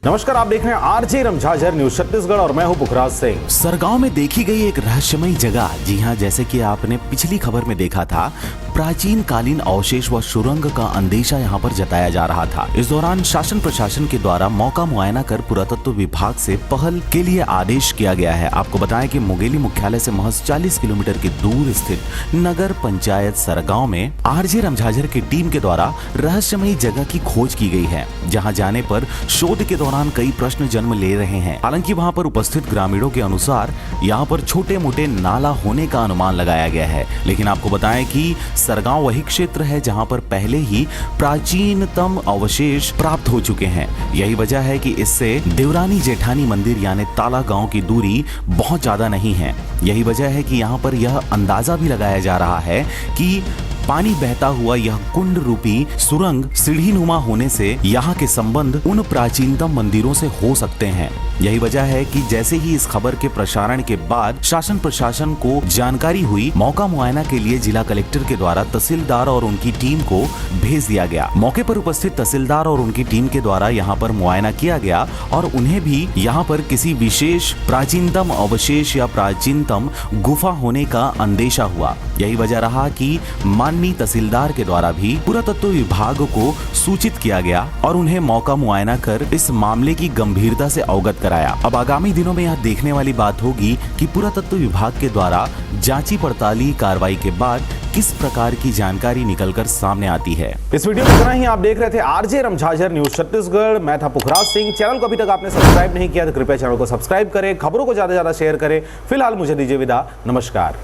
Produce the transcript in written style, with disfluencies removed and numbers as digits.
नमस्कार, आप देख रहे हैं आरजे रमझाझर न्यूज छत्तीसगढ़ और मैं हूं पुखराज सिंह। सरगांव में देखी गई एक रहस्यमयी जगह। जी हां, जैसे कि आपने पिछली खबर में देखा था, प्राचीन कालीन अवशेष व सुरंग का अंदेशा यहां पर जताया जा रहा था। इस दौरान शासन प्रशासन के द्वारा मौका मुआयना कर पुरातत्व विभाग से पहल के लिए आदेश किया गया है। आपको बताएं कि मुंगेली मुख्यालय से महज 40 किलोमीटर की दूर स्थित नगर पंचायत सरगांव में आरजे रमझाझर की टीम के द्वारा रहस्यमयी जगह की खोज की गई है, जहां जाने पर शोध के दौरान कई प्रश्न जन्म ले रहे हैं। हालांकि वहां पर उपस्थित ग्रामीणों के अनुसार यहां पर छोटे मोटे नाला होने का अनुमान लगाया गया है, लेकिन आपको बताएं कि सरगांव वही क्षेत्र है जहां पर पहले ही प्राचीनतम अवशेष प्राप्त हो चुके हैं। यही वजह है कि इससे देवरानी जेठानी मंदिर यानी ताला गांव की दूरी बहुत ज्यादा नहीं है। यही वजह है कि यहां पर यह अंदाजा भी लगाया जा रहा है कि पानी बहता हुआ यह कुंड रूपी सुरंग सीढ़ीनुमा होने से यहाँ के संबंध उन प्राचीनतम मंदिरों से हो सकते हैं। यही वजह है कि जैसे ही इस खबर के प्रसारण के बाद शासन प्रशासन को जानकारी हुई, मौका मुआयना के लिए जिला कलेक्टर के द्वारा तहसीलदार और उनकी टीम को भेज दिया गया। मौके पर उपस्थित तहसीलदार और उनकी टीम के द्वारा यहाँ पर मुआयना किया गया और उन्हें भी यहाँ पर किसी विशेष प्राचीनतम अवशेष या प्राचीनतम गुफा होने का अंदेशा हुआ। यही वजह रहा कि माननीय तहसीलदार के द्वारा भी पुरातत्व विभाग को सूचित किया गया और उन्हें मौका मुआयना कर इस मामले की गंभीरता से अवगत कराया। अब आगामी दिनों में यह देखने वाली बात होगी कि पुरातत्व विभाग के द्वारा जांची पड़ताली कार्रवाई के बाद किस प्रकार की जानकारी निकलकर सामने आती है। इस वीडियो में इतना ही। आप देख रहे थे आरजे रमझाझर न्यूज छत्तीसगढ़। मैं था पुखराज सिंह। चैनल को अभी तक आपने सब्सक्राइब नहीं किया तो कृपया चैनल को सब्सक्राइब करें, खबरों को ज्यादा से ज्यादा शेयर करें। फिलहाल मुझे दीजिए विदा। नमस्कार।